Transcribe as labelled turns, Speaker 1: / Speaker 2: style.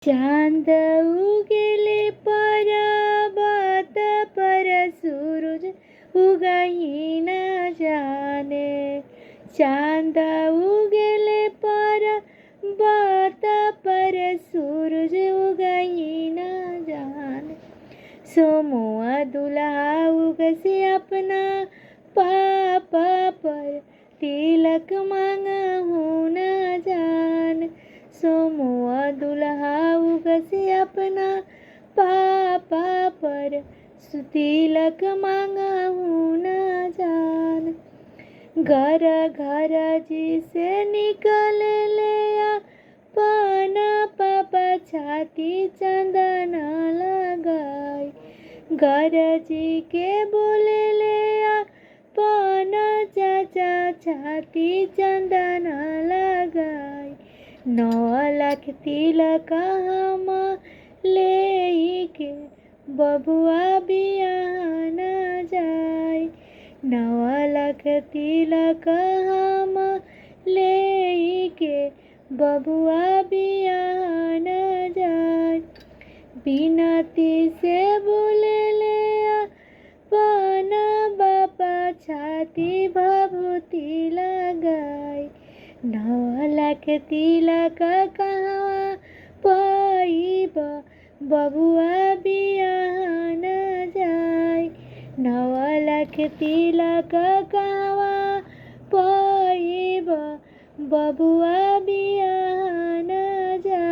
Speaker 1: चांद उगेले पर्वत पर सूरज उगाई न जाने। चांद उगेले पर्वत पर सूरज उगाई न जाने। सोमुआ दुल्हा उगसे अपना पापा पर तिलक मांगा हूँ न जान। सोमुआ दुल्हा उगसे अपना पापा पर तिलक मांगा हूँ न जान। घर घर जी से निकल लिया पाना पापा छाती चंदन लगाई। घर जी के बोले ले पाना चाचा छाती चंदन लगाई। 9 लाख तिलक हम ले के बबुआ बियाह न जाय। 9 लाख तिलक हम ले के बबुआ बियाह न जाय। बिनती से बोले ले पाना बापा छाती भभूति लगाई। 9 लाख तिलक कहवा पाइब बबुआ बियाह न जाय। 9 लाख तिलक कहवा पाइब बबुआ बियाह